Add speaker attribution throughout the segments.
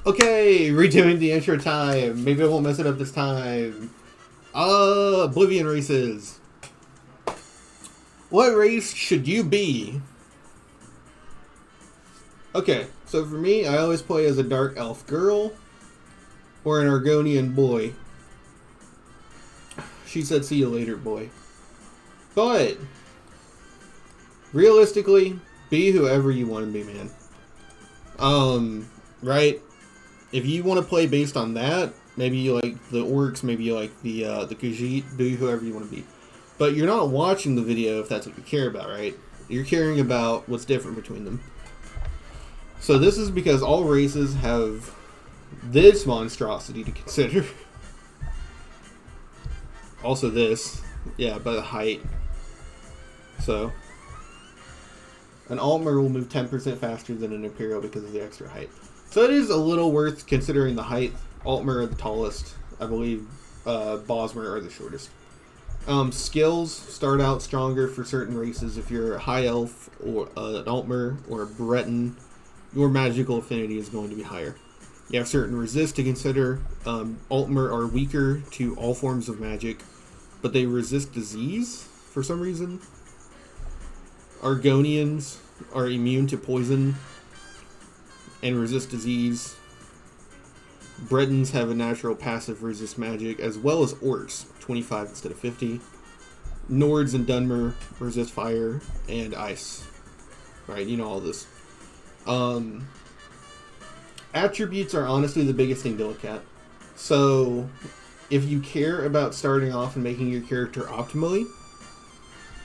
Speaker 1: Okay, redoing the intro time. Maybe I won't mess it up this time. Oblivion races. What race should you be? Okay, so for me, I always play as a dark elf girl or an Argonian boy. She said, "See you later, boy." But realistically, be whoever you want to be, man. Right? If you want to play based on that, maybe you like the orcs, maybe you like the Khajiit, be whoever you want to be. But you're not watching the video if that's what you care about, right? You're caring about what's different between them. So this is because all races have this monstrosity to consider. Also this. Yeah, by the height. So an Altmer will move 10% faster than an Imperial because of the extra height. So it is a little worth considering the height. Altmer are the tallest. I believe Bosmer are the shortest. Skills start out stronger for certain races. If you're a High Elf or an Altmer or a Breton, your magical affinity is going to be higher. You have certain resist to consider. Altmer are weaker to all forms of magic, but they resist disease for some reason. Argonians are immune to poison and resist disease. Bretons have a natural passive resist magic, as well as orcs, 25 instead of 50. Nords and Dunmer resist fire and ice. Right, you know all this. Attributes are honestly the biggest thing to look at. So, if you care about starting off and making your character optimally,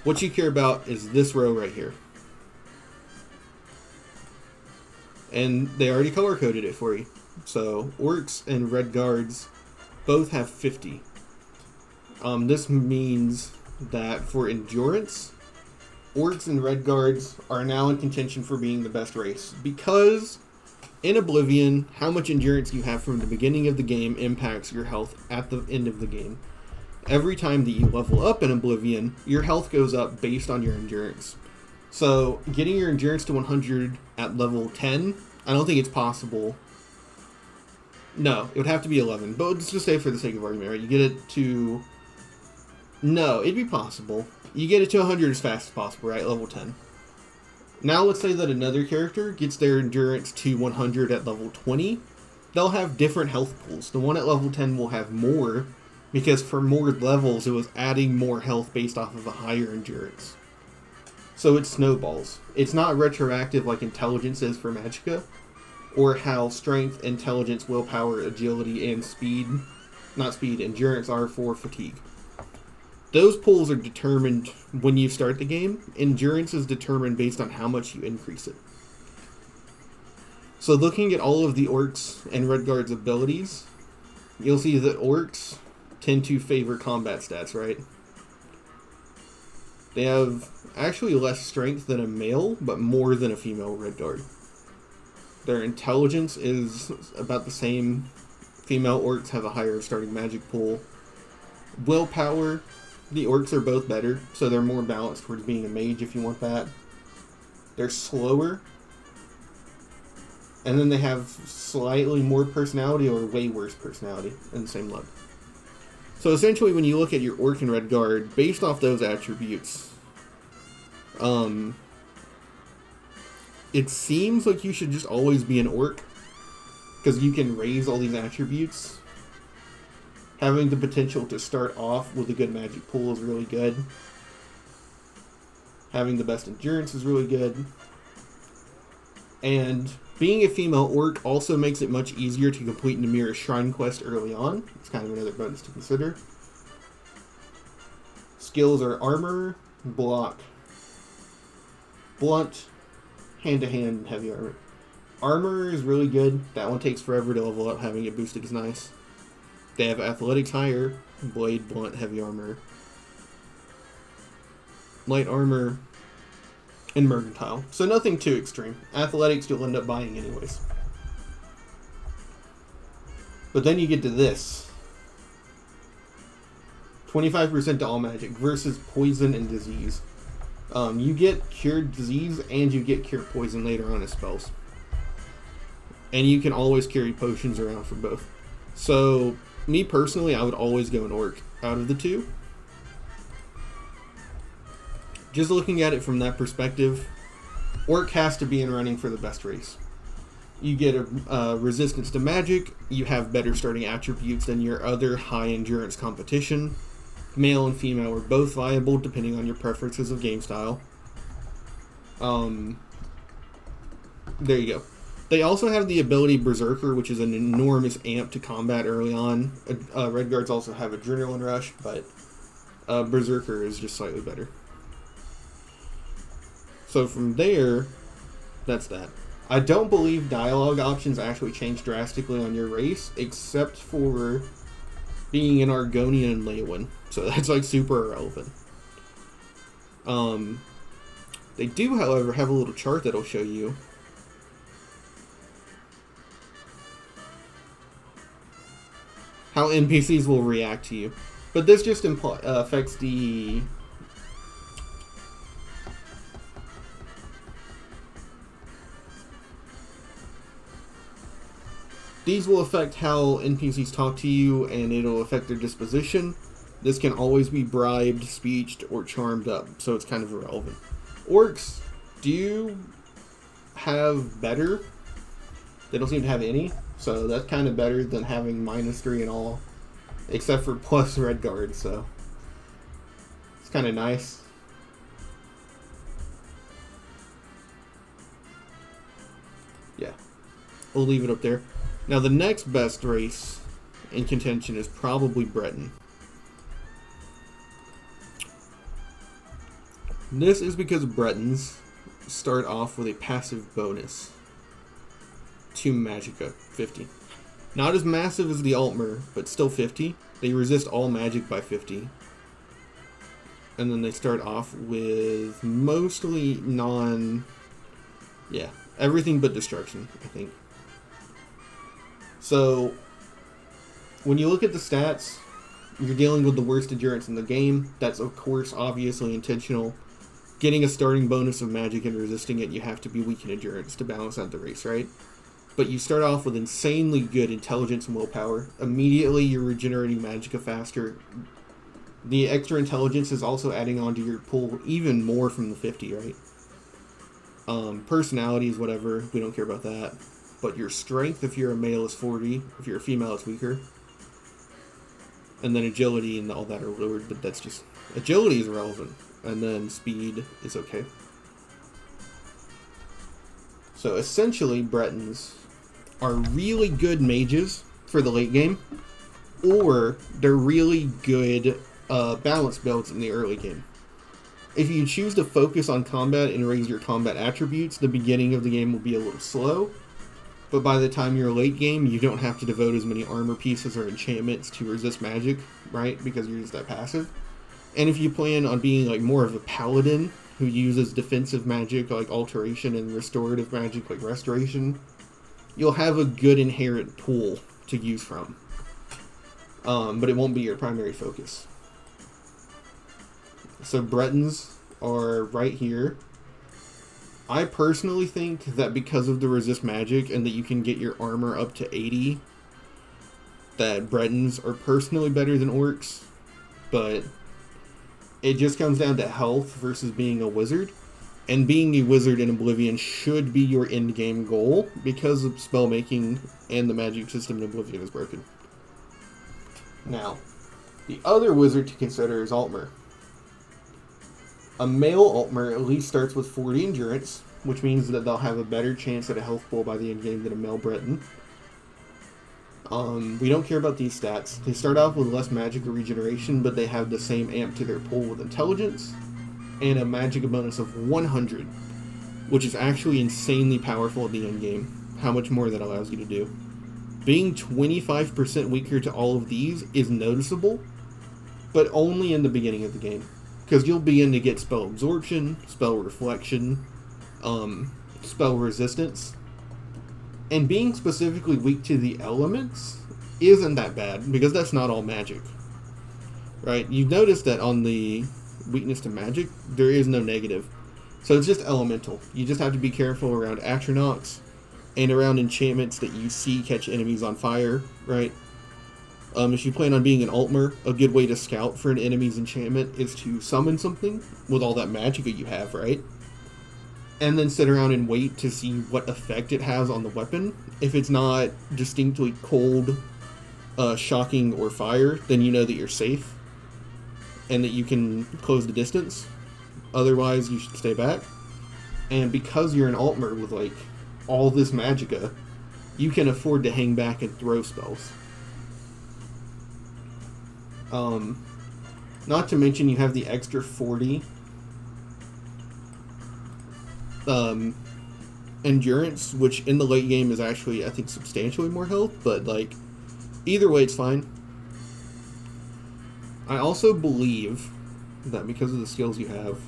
Speaker 1: what you care about is this row right here. And they already color-coded it for you. So, Orcs and Redguards both have 50. This means that for endurance, Orcs and Redguards are now in contention for being the best race. Because in Oblivion, how much endurance you have from the beginning of the game impacts your health at the end of the game. Every time that you level up in Oblivion, your health goes up based on your endurance. So, getting your endurance to 100 at level 10, I don't think it's possible. No, it would have to be 11. But let's just say for the sake of argument, right? You get it to... No, it'd be possible. You get it to 100 as fast as possible, right? Level 10. Now let's say that another character gets their endurance to 100 at level 20. They'll have different health pools. The one at level 10 will have more, because for more levels, it was adding more health based off of a higher endurance. So it snowballs. It's not retroactive like intelligence is for Magicka, or how strength, intelligence, willpower, agility, and endurance are for fatigue. Those pools are determined when you start the game. Endurance is determined based on how much you increase it. So looking at all of the Orcs and Redguard's abilities, you'll see that Orcs tend to favor combat stats, right? They have actually less strength than a male, but more than a female Redguard. Their intelligence is about the same. Female Orcs have a higher starting magic pool. Willpower, the Orcs are both better, so they're more balanced towards being a mage if you want that. They're slower. And then they have slightly more personality or way worse personality in the same level. So essentially when you look at your Orc and Redguard, based off those attributes, it seems like you should just always be an Orc, because you can raise all these attributes. Having the potential to start off with a good magic pool is really good. Having the best endurance is really good. And being a female Orc also makes it much easier to complete Namir's Shrine quest early on. It's kind of another bonus to consider. Skills are Armor, Block, Blunt, Hand-to-hand, and Heavy Armor. Armor is really good. That one takes forever to level up. Having it boosted is nice. They have Athletics higher, Blade, Blunt, Heavy Armor, Light Armor, and Mercantile. So nothing too extreme. Athletics you'll end up buying anyways. But then you get to this. 25% to all magic versus poison and disease. You get cured disease and you get cured poison later on as spells. and you can always carry potions around for both. So, me personally, I would always go an Orc out of the two. Just looking at it from that perspective, Orc has to be in running for the best race. You get a resistance to magic, you have better starting attributes than your other high endurance competition. Male and female are both viable depending on your preferences of game style. There you go. They also have the ability Berserker, which is an enormous amp to combat early on. Redguards also have Adrenaline Rush, but Berserker is just slightly better. So from there, that's that. I don't believe dialogue options actually change drastically on your race, except for being an Argonian and Leowin. So that's like super irrelevant. They do, however, have a little chart that'll show you how NPCs will react to you. But this just affects the... These will affect how NPCs talk to you, and it'll affect their disposition. This can always be bribed, speeched, or charmed up, so it's kind of irrelevant. Orcs do have better. They don't seem to have any, so that's kind of better than having -3 in all, except for plus Redguard, so it's kind of nice. Yeah, we'll leave it up there. Now the next best race in contention is probably Breton. This is because Bretons start off with a passive bonus to Magicka, 50. Not as massive as the Altmer, but still 50. They resist all magic by 50. And then they start off with mostly everything but destruction, I think. So, when you look at the stats, you're dealing with the worst endurance in the game. That's, of course, obviously intentional. Getting a starting bonus of magic and resisting it, you have to be weak in endurance to balance out the race, right? But you start off with insanely good intelligence and willpower. Immediately, you're regenerating magicka faster. The extra intelligence is also adding on to your pool even more from the 50, right? Personalities, whatever, we don't care about that. But your strength, if you're a male, is 40. If you're a female, it's weaker. And then agility and all that are lowered, but that's just... Agility is irrelevant. And then speed is okay. So essentially, Bretons are really good mages for the late game, or they're really good balance builds in the early game. If you choose to focus on combat and raise your combat attributes, the beginning of the game will be a little slow. But by the time you're late game, you don't have to devote as many armor pieces or enchantments to resist magic, right? Because you're just that passive. And if you plan on being like more of a paladin who uses defensive magic like alteration and restorative magic like restoration, you'll have a good inherent pool to use from. But it won't be your primary focus. So Bretons are right here. I personally think that because of the resist magic and that you can get your armor up to 80, that Bretons are personally better than Orcs, but it just comes down to health versus being a wizard. And being a wizard in Oblivion should be your end game goal because of spell making and the magic system in Oblivion is broken. Now, the other wizard to consider is Altmer. A male Altmer at least starts with 40 endurance, which means that they'll have a better chance at a health pool by the end game than a male Breton. We don't care about these stats. They start off with less magic or regeneration, but they have the same amp to their pool with intelligence, and a magic bonus of 100, which is actually insanely powerful at the end game. How much more that allows you to do. Being 25% weaker to all of these is noticeable, but only in the beginning of the game. Because you'll begin to get spell absorption, spell reflection, spell resistance. And being specifically weak to the elements isn't that bad, because that's not all magic. Right? You've noticed that on the weakness to magic, there is no negative. So it's just elemental. You just have to be careful around Atronachs, and around enchantments that you see catch enemies on fire, right? If you plan on being an Altmer, a good way to scout for an enemy's enchantment is to summon something with all that magicka you have, right? And then sit around and wait to see what effect it has on the weapon. If it's not distinctly cold, shocking, or fire, then you know that you're safe and that you can close the distance. Otherwise, you should stay back. And because you're an Altmer with, like, all this magicka, you can afford to hang back and throw spells. Not to mention you have the extra 40 endurance, which in the late game is actually, I think, substantially more health, but, like, either way, it's fine. I also believe that because of the skills you have,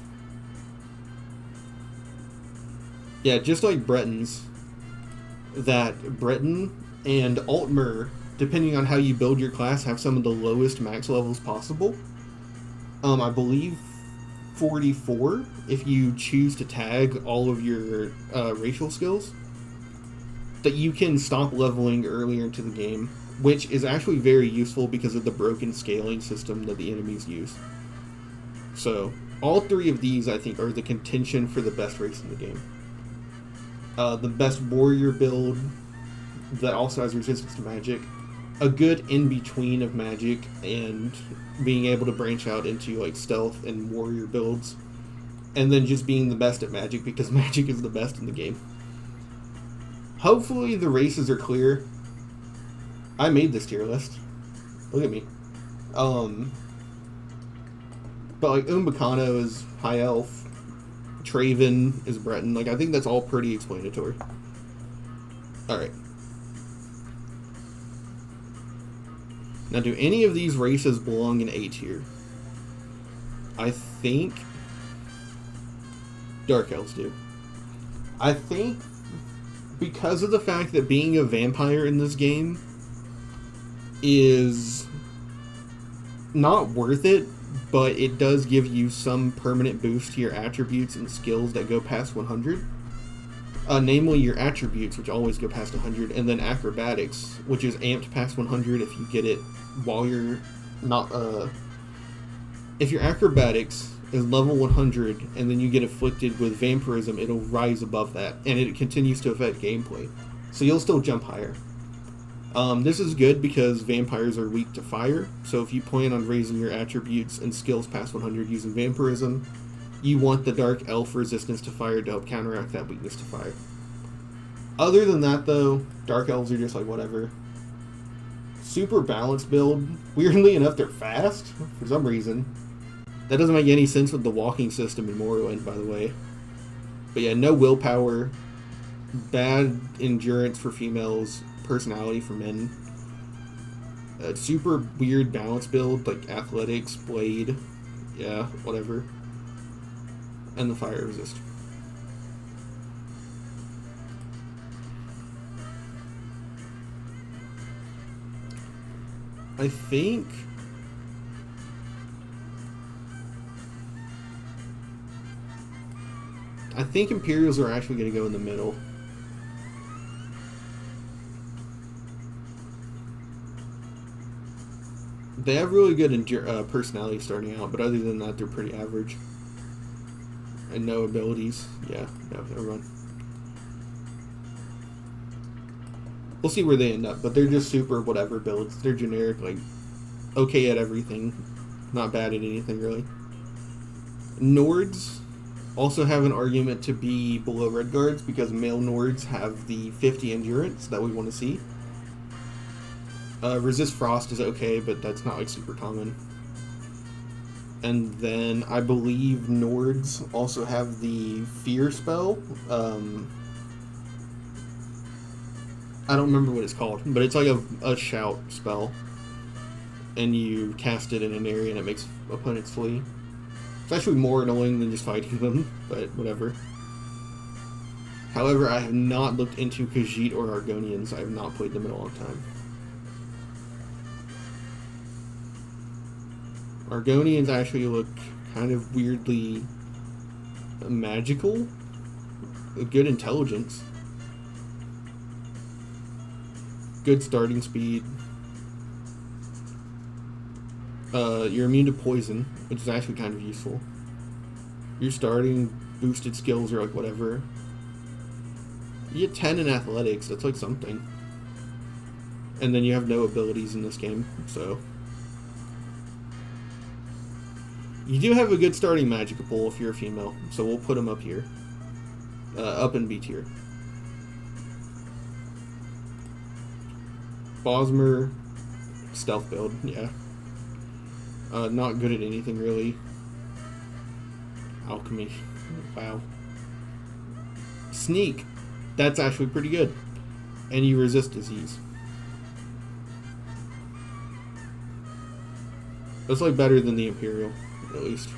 Speaker 1: yeah, just like Bretons, that Breton and Altmer, depending on how you build your class, have some of the lowest max levels possible. I believe 44 if you choose to tag all of your racial skills, that you can stop leveling earlier into the game, which is actually very useful because of the broken scaling system that the enemies use. So, all three of these, I think, are the contention for the best race in the game. The best warrior build that also has resistance to magic, a good in-between of magic and being able to branch out into, like, stealth and warrior builds, and then just being the best at magic because magic is the best in the game. Hopefully the races are clear. I made this tier list. Look at me. But, like, Umbacano is High Elf. Traven is Breton. Like, I think that's all pretty explanatory. Alright. Now, do any of these races belong in A tier? I think Dark Elves do. I think because of the fact that being a vampire in this game is not worth it, but it does give you some permanent boost to your attributes and skills that go past 100. Namely your attributes, which always go past 100, and then acrobatics, which is amped past 100 if you get it while you're not... if your acrobatics is level 100, and then you get afflicted with vampirism, it'll rise above that, and it continues to affect gameplay. So you'll still jump higher. This is good because vampires are weak to fire, so if you plan on raising your attributes and skills past 100 using vampirism, you want the Dark Elf resistance to fire to help counteract that weakness to fire. Other than that, though, Dark Elves are just like whatever. Super balanced build. Weirdly enough, they're fast, for some reason. That doesn't make any sense with the walking system in Morrowind, by the way. But yeah, no willpower, bad endurance for females, personality for men. Super weird balance build, like athletics, blade, yeah, whatever. And the fire resist. I think Imperials are actually going to go in the middle. They have really good personality starting out, but other than that, they're pretty average. And no abilities. Yeah, no, never mind. We'll see where they end up, but they're just super whatever builds. They're generic, like, okay at everything. Not bad at anything, really. Nords also have an argument to be below Redguards because male Nords have the 50 endurance that we want to see. Resist Frost is okay, but that's not, like, super common. And then I believe Nords also have the Fear spell. I don't remember what it's called, but it's like a shout spell. And you cast it in an area and it makes opponents flee. It's actually more annoying than just fighting them, but whatever. However, I have not looked into Khajiit or Argonians. I have not played them in a long time. Argonians actually look kind of weirdly magical. Good intelligence. good starting speed. You're immune to poison, which is actually kind of useful. Your starting boosted skills are like whatever. You get 10 in athletics, that's like something. And then you have no abilities in this game, so. You do have a good starting magic pool if you're a female, so we'll put them up here. Up in B tier. Bosmer, stealth build, yeah. Not good at anything really. Alchemy, wow. Sneak, that's actually pretty good. And you resist disease. That's like better than the Imperial, at least.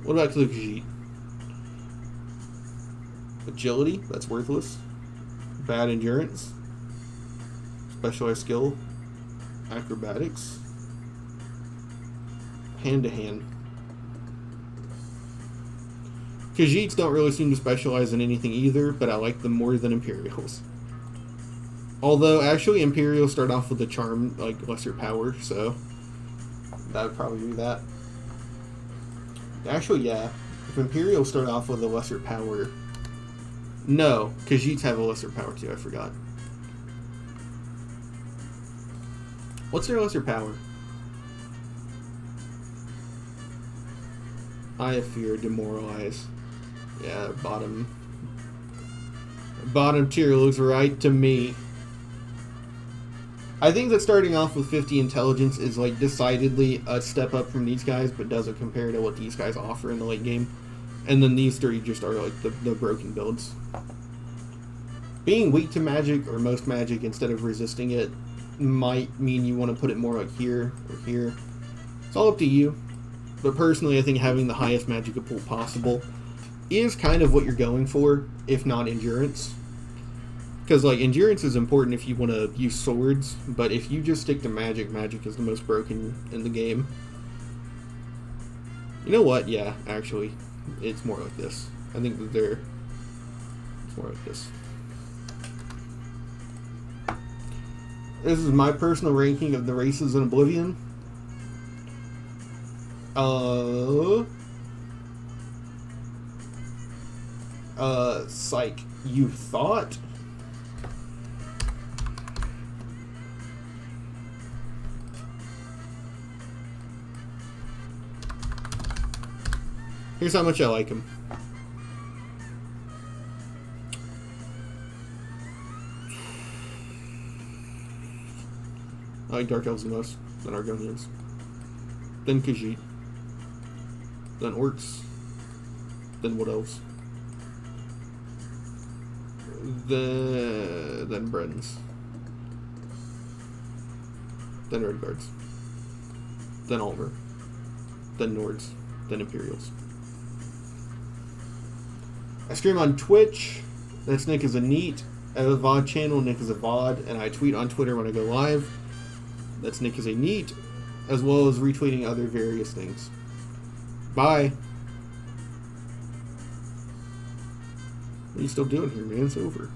Speaker 1: What about Khajiit? Agility, that's worthless. Bad endurance. Specialized skill. Acrobatics. Hand to hand. Khajiits don't really seem to specialize in anything either, but I like them more than Imperials. Although, actually, Imperials start off with a charm, like, lesser power, so that would probably be that. Actually, yeah. If Imperials start off with a lesser power... No, Khajiits have a lesser power too, I forgot. What's their lesser power? Eye of Fear, Demoralize. Yeah, bottom tier looks right to me. I think that starting off with 50 intelligence is like decidedly a step up from these guys, but doesn't compare to what these guys offer in the late game. And then these three just are like the broken builds. Being weak to magic or most magic instead of resisting it might mean you want to put it more like here or here. It's all up to you. But personally, I think having the highest magic pool possible is kind of what you're going for, if not endurance. Because, like, endurance is important if you want to use swords, but if you just stick to magic, magic is the most broken in the game. You know what? Yeah, actually, it's more like this. I think that it's more like this. This is my personal ranking of the races in Oblivion. Psych. You thought? Here's how much I like him. I like Dark Elves the most, then Argonians, then Khajiit, then Orcs, then Wood Elves, then Bretons, then Redguards, then Almer, then Nords, then Imperials. I stream on Twitch. That's Nick is a Neat. I have a VOD channel. Nick is a VOD, and I tweet on Twitter when I go live. That's Nick is a Neat, as well as retweeting other various things. Bye. What are you still doing here, man? It's over.